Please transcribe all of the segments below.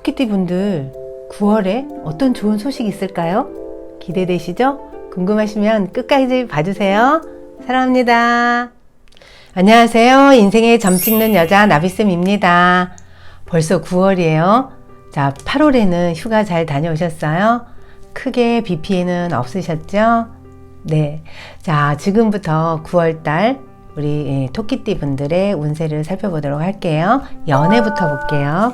토끼띠 분들 9월에 어떤 좋은 소식이 있을까요? 기대되시죠? 궁금하시면 끝까지 봐주세요. 사랑합니다. 안녕하세요. 인생의 점 찍는 여자 나비쌤입니다. 벌써 9월이에요. 자, 8월에는 휴가 잘 다녀오셨어요? 크게 비 피해는 없으셨죠? 네. 자, 지금부터 9월달 우리 토끼띠 분들의 운세를 살펴보도록 할게요. 연애부터 볼게요.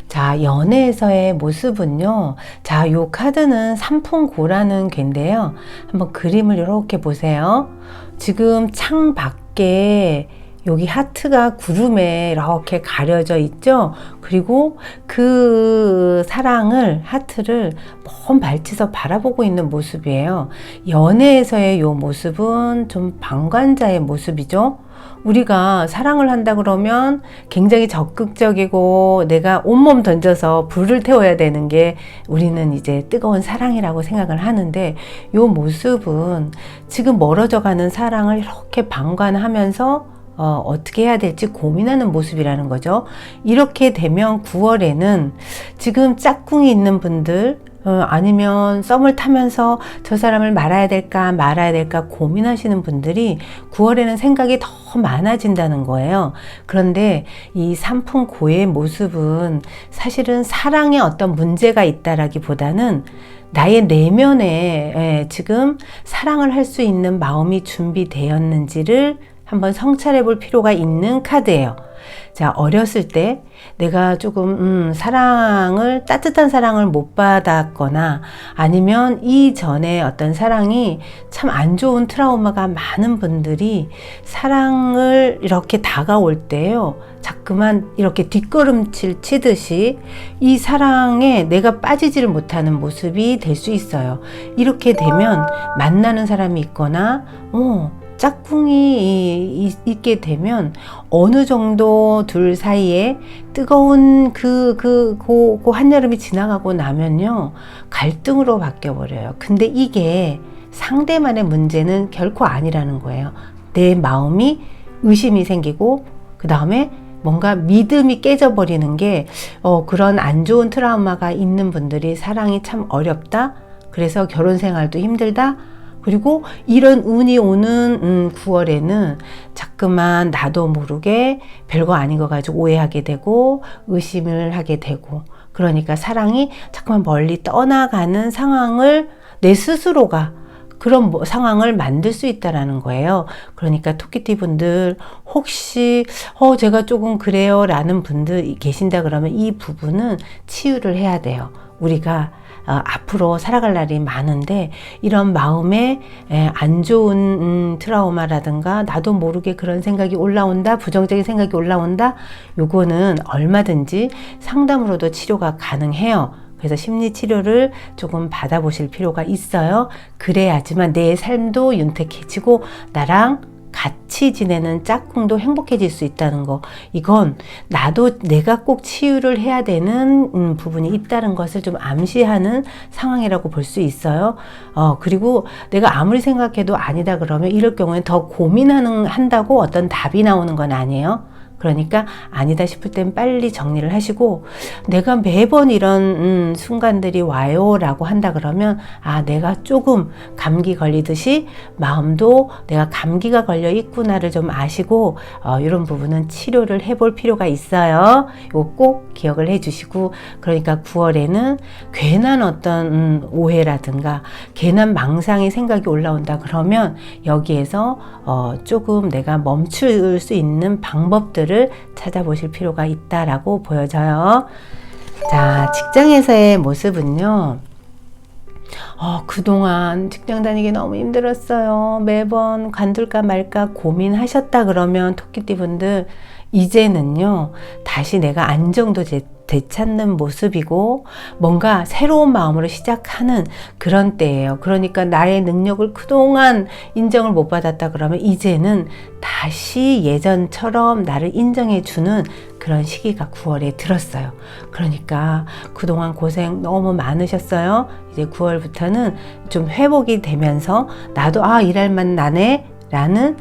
자, 연애에서의 모습은요. 자, 요 카드는 삼풍고라는 괴인데요. 한번 그림을 이렇게 보세요. 지금 창 밖에 여기 하트가 구름에 이렇게 가려져 있죠. 그리고 그 사랑을, 하트를 먼 발치서 바라보고 있는 모습이에요. 연애에서의 이 모습은 좀 방관자의 모습이죠. 우리가 사랑을 한다 그러면 굉장히 적극적이고 내가 온몸 던져서 불을 태워야 되는 게 우리는 이제 뜨거운 사랑이라고 생각을 하는데, 이 모습은 지금 멀어져 가는 사랑을 이렇게 방관하면서 어떻게 해야 될지 고민하는 모습이라는 거죠. 이렇게 되면 9월에는 지금 짝꿍이 있는 분들, 아니면 썸을 타면서 저 사람을 말아야 될까 말아야 될까 고민하시는 분들이 9월에는 생각이 더 많아진다는 거예요. 그런데 이 삼풍고의 모습은 사실은 사랑에 어떤 문제가 있다라기보다는 나의 내면에 지금 사랑을 할 수 있는 마음이 준비되었는지를 한번 성찰해 볼 필요가 있는 카드예요. 자, 어렸을 때 내가 조금 사랑을, 따뜻한 사랑을 못 받았거나 아니면 이전에 어떤 사랑이 참 안 좋은 트라우마가 많은 분들이 사랑을 이렇게 다가올 때요, 자꾸만 이렇게 뒷걸음질 치듯이 이 사랑에 내가 빠지지를 못하는 모습이 될 수 있어요. 이렇게 되면 만나는 사람이 있거나 짝꿍이 있게 되면 어느 정도 둘 사이에 뜨거운 그 한여름이 지나가고 나면요, 갈등으로 바뀌어버려요. 근데 이게 상대만의 문제는 결코 아니라는 거예요. 내 마음이 의심이 생기고 그 다음에 뭔가 믿음이 깨져버리는 게 그런 안 좋은 트라우마가 있는 분들이 사랑이 참 어렵다, 그래서 결혼 생활도 힘들다, 그리고 이런 운이 오는 9월에는 자꾸만 나도 모르게 별거 아닌 거 가지고 오해하게 되고 의심을 하게 되고, 그러니까 사랑이 자꾸만 멀리 떠나가는 상황을 내 스스로가 그런 상황을 만들 수 있다라는 거예요. 그러니까 토끼띠 분들 혹시 제가 조금 그래요 라는 분들 계신다 그러면 이 부분은 치유를 해야 돼요. 우리가 앞으로 살아갈 날이 많은데 이런 마음에 안 좋은 트라우마라든가 나도 모르게 그런 생각이 올라온다, 부정적인 생각이 올라온다, 요거는 얼마든지 상담으로도 치료가 가능해요. 그래서 심리치료를 조금 받아보실 필요가 있어요. 그래야지만 내 삶도 윤택해지고 나랑 같이 지내는 짝꿍도 행복해질 수 있다는 거, 이건 나도 내가 꼭 치유를 해야 되는 부분이 있다는 것을 좀 암시하는 상황이라고 볼 수 있어요. 그리고 내가 아무리 생각해도 아니다 그러면 이럴 경우에 더 한다고 어떤 답이 나오는 건 아니에요. 그러니까 아니다 싶을 땐 빨리 정리를 하시고, 내가 매번 이런 순간들이 와요 라고 한다 그러면 내가 조금 감기 걸리듯이 마음도 내가 감기가 걸려 있구나를 좀 아시고 이런 부분은 치료를 해볼 필요가 있어요. 이거 꼭 기억을 해 주시고, 그러니까 9월에는 괜한 어떤 오해라든가 괜한 망상의 생각이 올라온다 그러면 여기에서 조금 내가 멈출 수 있는 방법들을 찾아보실 필요가 있다라고 보여져요. 자, 직장에서의 모습은요. 그동안 직장 다니기 너무 힘들었어요. 매번 관둘까 말까 고민하셨다 그러면 토끼띠 분들 이제는요, 다시 내가 안정도 되찾는 모습이고 뭔가 새로운 마음으로 시작하는 그런 때예요. 그러니까 나의 능력을 그동안 인정을 못 받았다 그러면 이제는 다시 예전처럼 나를 인정해 주는 그런 시기가 9월에 들었어요. 그러니까 그동안 고생 너무 많으셨어요. 이제 9월부터는 좀 회복이 되면서 나도 일할 만 나네 라는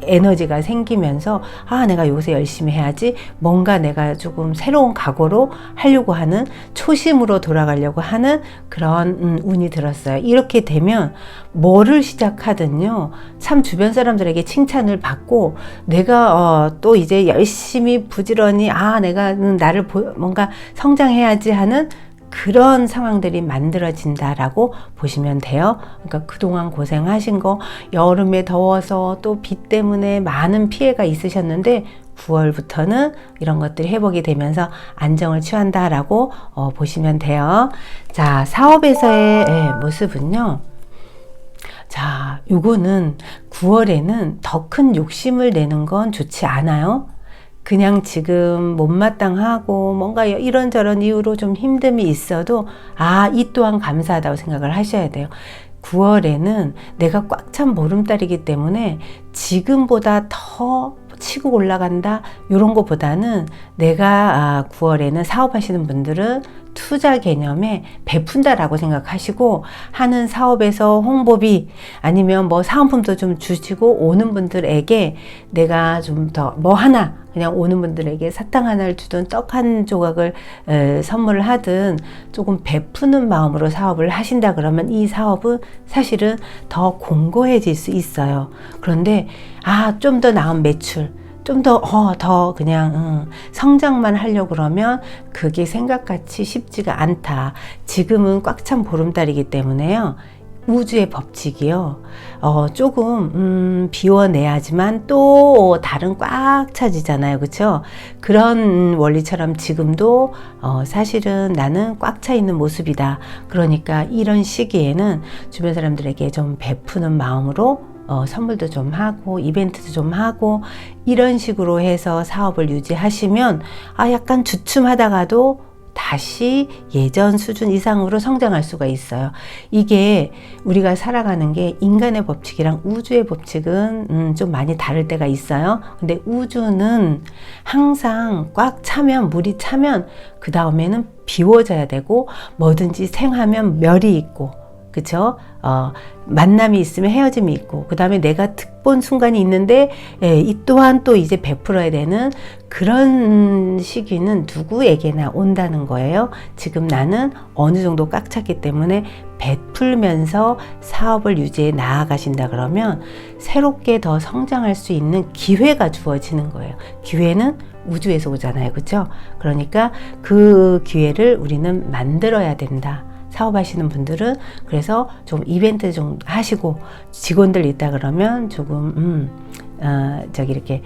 에너지가 생기면서 아, 내가 요새 열심히 해야지, 뭔가 내가 조금 새로운 각오로 하려고 하는, 초심으로 돌아가려고 하는 그런 운이 들었어요. 이렇게 되면 뭐를 시작하든요, 참 주변 사람들에게 칭찬을 받고, 내가 또 이제 열심히 부지런히 내가 나를 뭔가 성장해야지 하는 그런 상황들이 만들어진다라고 보시면 돼요. 그러니까 그동안 고생하신 거, 여름에 더워서 또 비 때문에 많은 피해가 있으셨는데 9월부터는 이런 것들이 회복이 되면서 안정을 취한다라고 보시면 돼요. 자, 사업에서의 모습은요. 자, 요거는 9월에는 더 큰 욕심을 내는 건 좋지 않아요. 그냥 지금 못마땅하고 뭔가 이런저런 이유로 좀 힘듦이 있어도 이 또한 감사하다고 생각을 하셔야 돼요. 9월에는 내가 꽉 찬 보름달이기 때문에 지금보다 더 치고 올라간다 이런 것보다는, 내가 9월에는 사업하시는 분들은 투자 개념에 베푼다라고 생각하시고, 하는 사업에서 홍보비 아니면 뭐 사은품도 좀 주시고, 오는 분들에게 내가 좀 더 뭐 하나, 그냥 오는 분들에게 사탕 하나를 주든 떡 한 조각을 선물을 하든 조금 베푸는 마음으로 사업을 하신다 그러면 이 사업은 사실은 더 공고해질 수 있어요. 그런데 좀 더 나은 매출, 좀 더 그냥 성장만 하려고 그러면 그게 생각같이 쉽지가 않다. 지금은 꽉 찬 보름달이기 때문에요. 우주의 법칙이요. 조금 비워내야지만 또 다른 꽉 차지잖아요. 그렇죠? 그런 원리처럼 지금도 사실은 나는 꽉 차 있는 모습이다. 그러니까 이런 시기에는 주변 사람들에게 좀 베푸는 마음으로 선물도 좀 하고 이벤트도 좀 하고 이런 식으로 해서 사업을 유지하시면 약간 주춤하다가도 다시 예전 수준 이상으로 성장할 수가 있어요. 이게 우리가 살아가는 게 인간의 법칙이랑 우주의 법칙은 좀 많이 다를 때가 있어요. 근데 우주는 항상 꽉 차면, 물이 차면 그 다음에는 비워져야 되고, 뭐든지 생하면 멸이 있고, 그쵸? 만남이 있으면 헤어짐이 있고, 그 다음에 내가 특본 순간이 있는데 이 또한 또 이제 베풀어야 되는 그런 시기는 누구에게나 온다는 거예요. 지금 나는 어느 정도 꽉 찼기 때문에 베풀면서 사업을 유지해 나아가신다 그러면 새롭게 더 성장할 수 있는 기회가 주어지는 거예요. 기회는 우주에서 오잖아요. 그렇죠? 그러니까 그 기회를 우리는 만들어야 된다. 사업하시는 분들은 그래서 좀 이벤트 좀 하시고, 직원들 있다 그러면 조금 이렇게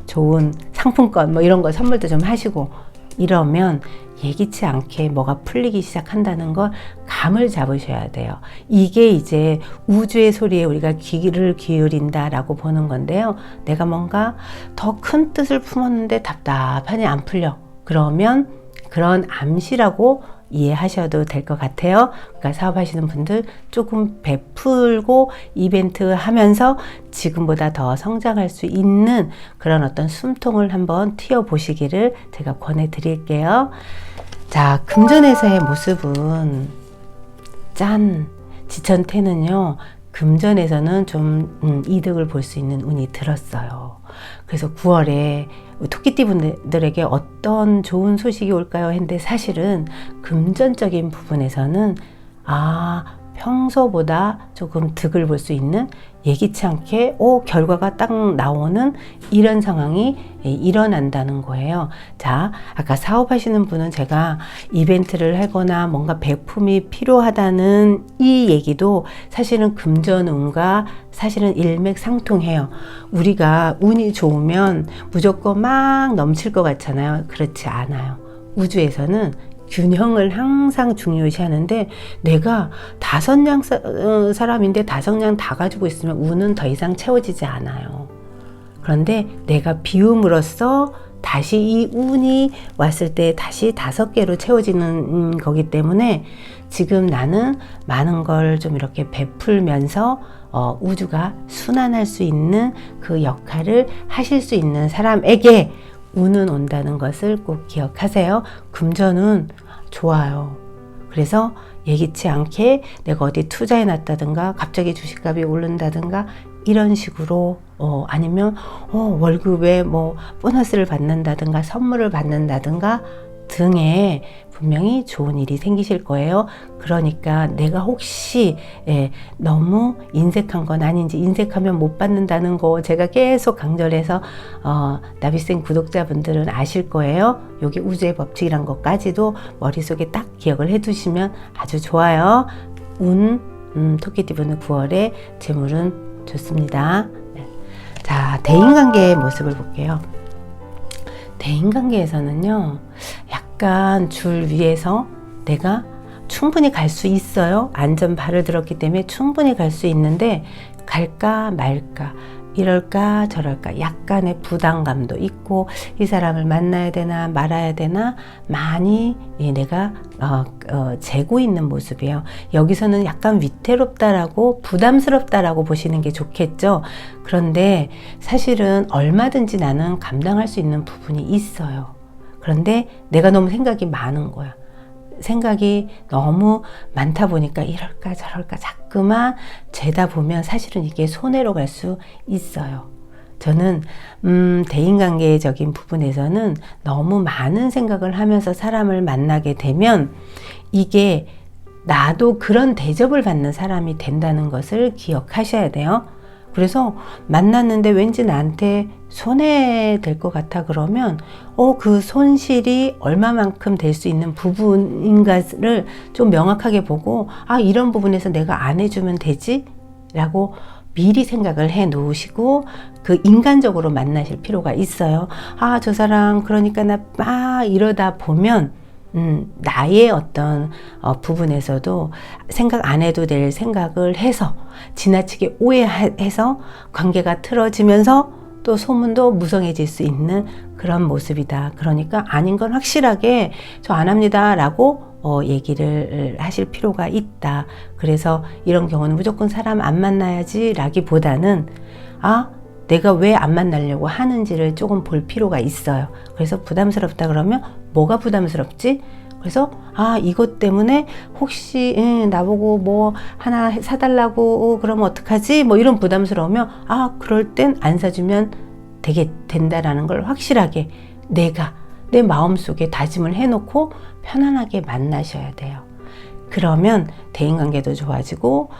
좋은 상품권 뭐 이런 거 선물도 좀 하시고, 이러면 예기치 않게 뭐가 풀리기 시작한다는 걸 감을 잡으셔야 돼요. 이게 이제 우주의 소리에 우리가 귀를 기울인다라고 보는 건데요. 내가 뭔가 더 큰 뜻을 품었는데 답답하니 안 풀려. 그러면 그런 암시라고 이해하셔도 될 것 같아요. 그러니까 사업하시는 분들 조금 베풀고 이벤트 하면서 지금보다 더 성장할 수 있는 그런 어떤 숨통을 한번 튀어 보시기를 제가 권해 드릴게요. 자, 금전에서의 모습은 짠! 지천태는요, 금전에서는 좀 이득을 볼 수 있는 운이 들었어요. 그래서 9월에 토끼띠 분들에게 어떤 좋은 소식이 올까요? 했는데 사실은 금전적인 부분에서는 평소보다 조금 득을 볼 수 있는, 예기치 않게 결과가 딱 나오는 이런 상황이 일어난다는 거예요. 자, 아까 사업하시는 분은 제가 이벤트를 하거나 뭔가 베품이 필요하다는 이 얘기도 사실은 금전운과 사실은 일맥상통해요. 우리가 운이 좋으면 무조건 막 넘칠 것 같잖아요. 그렇지 않아요. 우주에서는 균형을 항상 중요시 하는데, 내가 5냥 사람인데 5냥 다 가지고 있으면 운은 더 이상 채워지지 않아요. 그런데 내가 비움으로써 다시 이 운이 왔을 때 다시 5개로 채워지는 거기 때문에, 지금 나는 많은 걸 좀 이렇게 베풀면서 우주가 순환할 수 있는 그 역할을 하실 수 있는 사람에게 운은 온다는 것을 꼭 기억하세요. 금전은 좋아요. 그래서 예기치 않게 내가 어디 투자해 놨다든가 갑자기 주식값이 오른다든가 이런 식으로 아니면 월급에 뭐 보너스를 받는다든가 선물을 받는다든가 등의 분명히 좋은 일이 생기실 거예요. 그러니까 내가 혹시 너무 인색한 건 아닌지, 인색하면 못 받는다는 거 제가 계속 강조를 해서 나비쌤 구독자분들은 아실 거예요. 여기 우주의 법칙이란 것까지도 머릿속에 딱 기억을 해 두시면 아주 좋아요. 토끼띠분은 9월에 재물은 좋습니다. 자, 대인관계의 모습을 볼게요. 대인관계에서는요, 약간 줄 위에서 내가 충분히 갈 수 있어요. 안전 발을 들었기 때문에 충분히 갈 수 있는데 갈까 말까, 이럴까 저럴까 약간의 부담감도 있고, 이 사람을 만나야 되나 말아야 되나 많이 내가 재고 있는 모습이에요. 여기서는 약간 위태롭다라고 부담스럽다라고 보시는 게 좋겠죠. 그런데 사실은 얼마든지 나는 감당할 수 있는 부분이 있어요. 그런데 내가 너무 생각이 많은 거야. 생각이 너무 많다 보니까 이럴까 저럴까 자꾸만 재다 보면 사실은 이게 손해로 갈 수 있어요. 저는 대인관계적인 부분에서는 너무 많은 생각을 하면서 사람을 만나게 되면 이게 나도 그런 대접을 받는 사람이 된다는 것을 기억하셔야 돼요. 그래서 만났는데 왠지 나한테 손해될 것 같아 그러면 그 손실이 얼마만큼 될 수 있는 부분인가를 좀 명확하게 보고 이런 부분에서 내가 안 해주면 되지? 라고 미리 생각을 해 놓으시고 그 인간적으로 만나실 필요가 있어요. 저 사람 그러니까 나 이러다 보면 나의 어떤 부분에서도 생각 안 해도 될 생각을 해서 지나치게 오해해서 관계가 틀어지면서 또 소문도 무성해질 수 있는 그런 모습이다. 그러니까 아닌 건 확실하게 저 안 합니다 라고 얘기를 하실 필요가 있다. 그래서 이런 경우는 무조건 사람 안 만나야지 라기보다는 내가 왜 안 만나려고 하는지를 조금 볼 필요가 있어요. 그래서 부담스럽다 그러면 뭐가 부담스럽지? 그래서 이것 때문에 혹시 나보고 뭐 하나 사달라고 그러면 어떡하지? 뭐 이런 부담스러우면 그럴 땐 안 사주면 된다라는 걸 확실하게 내가 내 마음속에 다짐을 해놓고 편안하게 만나셔야 돼요. 그러면 대인관계도 좋아지고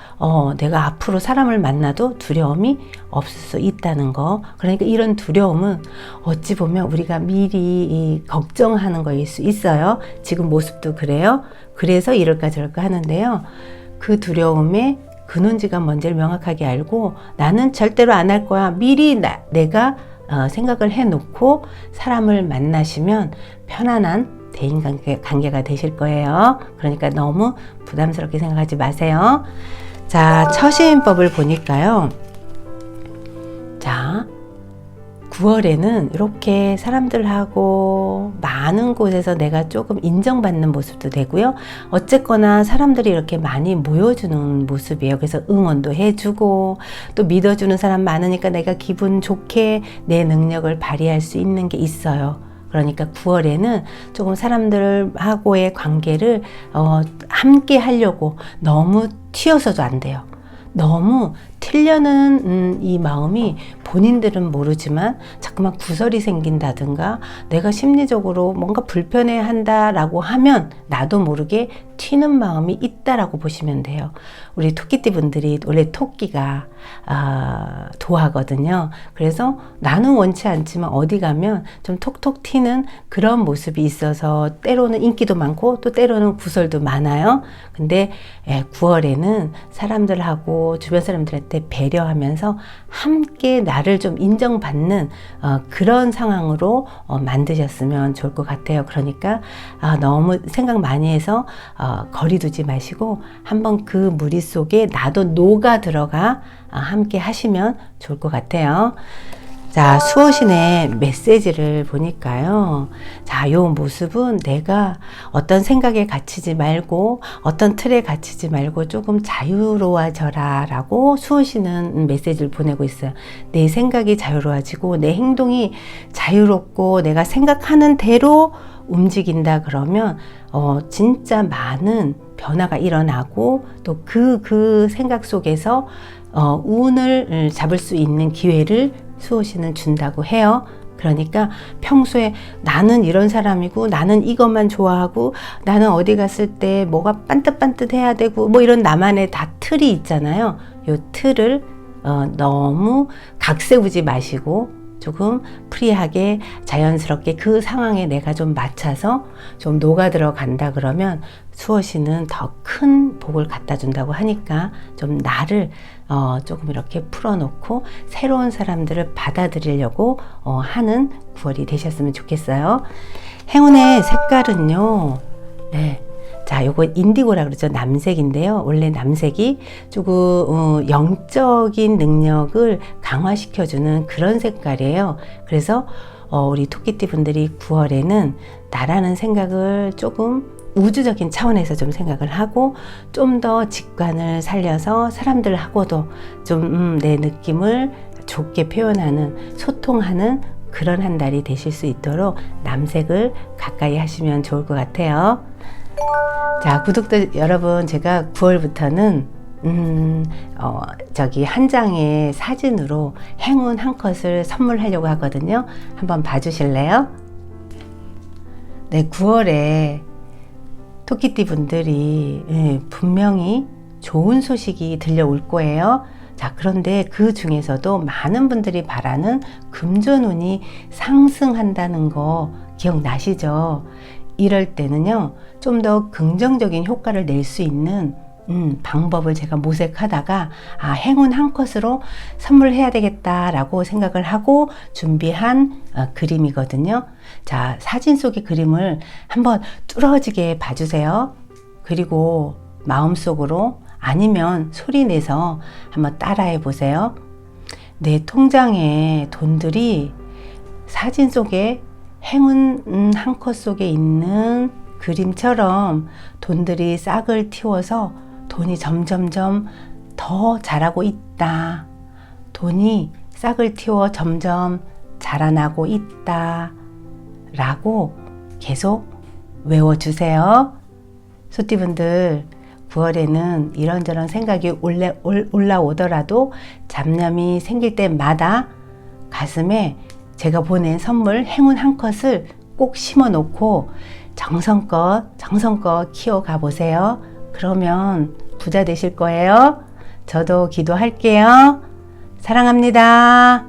내가 앞으로 사람을 만나도 두려움이 없을 수 있다는 거. 그러니까 이런 두려움은 어찌 보면 우리가 미리 걱정하는 거일 수 있어요. 지금 모습도 그래요. 그래서 이럴까 저럴까 하는데요. 그 두려움의 근원지가 뭔지를 명확하게 알고 나는 절대로 안 할 거야. 미리 내가 생각을 해놓고 사람을 만나시면 편안한 대인관계가 되실 거예요. 그러니까 너무 부담스럽게 생각하지 마세요. 자, 처신법을 보니까요. 자, 9월에는 이렇게 사람들하고 많은 곳에서 내가 조금 인정받는 모습도 되고요. 어쨌거나 사람들이 이렇게 많이 모여주는 모습이에요. 그래서 응원도 해주고 또 믿어주는 사람 많으니까 내가 기분 좋게 내 능력을 발휘할 수 있는 게 있어요. 그러니까 9월에는 조금 사람들하고의 관계를 함께 하려고 너무 튀어서도 안 돼요. 너무 튀려는 이 마음이 본인들은 모르지만 자꾸만 구설이 생긴다든가 내가 심리적으로 뭔가 불편해한다라고 하면 나도 모르게 튀는 마음이 있다라고 보시면 돼요. 우리 토끼띠 분들이 원래 토끼가 도하거든요. 그래서 나는 원치 않지만 어디 가면 좀 톡톡 튀는 그런 모습이 있어서 때로는 인기도 많고 또 때로는 구설도 많아요. 근데 9월에는 사람들하고 주변 사람들한테 배려하면서 함께 나를 좀 인정받는 그런 상황으로 만드셨으면 좋을 것 같아요. 그러니까 너무 생각 많이 해서 거리 두지 마시고 한번 그 무리 속에 나도 녹아 들어가 함께 하시면 좋을 것 같아요. 자, 수호신의 메시지를 보니까요. 자, 요 모습은 내가 어떤 생각에 갇히지 말고 어떤 틀에 갇히지 말고 조금 자유로워져라 라고 수호신은 메시지를 보내고 있어요. 내 생각이 자유로워지고 내 행동이 자유롭고 내가 생각하는 대로 움직인다 그러면 진짜 많은 변화가 일어나고 또 그 생각 속에서 운을 잡을 수 있는 기회를 수호신은 준다고 해요. 그러니까 평소에 나는 이런 사람이고 나는 이것만 좋아하고 나는 어디 갔을 때 뭐가 반듯반듯해야 되고 뭐 이런 나만의 다 틀이 있잖아요. 요 틀을 너무 각세우지 마시고 조금 프리하게 자연스럽게 그 상황에 내가 좀 맞춰서 좀 녹아들어 간다 그러면 수호신은 더 큰 복을 갖다 준다고 하니까 좀 나를 조금 이렇게 풀어놓고 새로운 사람들을 받아들이려고 하는 9월이 되셨으면 좋겠어요. 행운의 색깔은요. 네. 자, 요거 인디고라 그러죠. 남색인데요. 원래 남색이 조금 영적인 능력을 강화시켜주는 그런 색깔이에요. 그래서 우리 토끼띠 분들이 9월에는 나라는 생각을 조금 우주적인 차원에서 좀 생각을 하고 좀 더 직관을 살려서 사람들하고도 좀 내 느낌을 좋게 표현하는 소통하는 그런 한 달이 되실 수 있도록 남색을 가까이 하시면 좋을 것 같아요. 자, 구독자 여러분, 제가 9월부터는 저기 한 장의 사진으로 행운 한 컷을 선물하려고 하거든요. 한번 봐주실래요? 네, 9월에 토끼띠 분들이 분명히 좋은 소식이 들려올 거예요. 자, 그런데 그 중에서도 많은 분들이 바라는 금전운이 상승한다는 거 기억나시죠? 이럴 때는요, 좀 더 긍정적인 효과를 낼 수 있는 방법을 제가 모색하다가 행운 한 컷으로 선물해야 되겠다라고 생각을 하고 준비한 그림이거든요. 자, 사진 속의 그림을 한번 뚫어지게 봐주세요. 그리고 마음속으로 아니면 소리 내서 한번 따라해 보세요. 내 통장에 돈들이 사진 속에 행운 한 컷 속에 있는 그림처럼 돈들이 싹을 틔워서 돈이 점점점 더 자라고 있다. 돈이 싹을 틔워 점점 자라나고 있다. 라고 계속 외워주세요. 소띠분들, 9월에는 이런저런 생각이 올라오더라도 잡념이 생길 때마다 가슴에 제가 보낸 선물 행운 한 컷을 꼭 심어 놓고 정성껏 키워가 보세요. 그러면 부자 되실 거예요. 저도 기도할게요. 사랑합니다.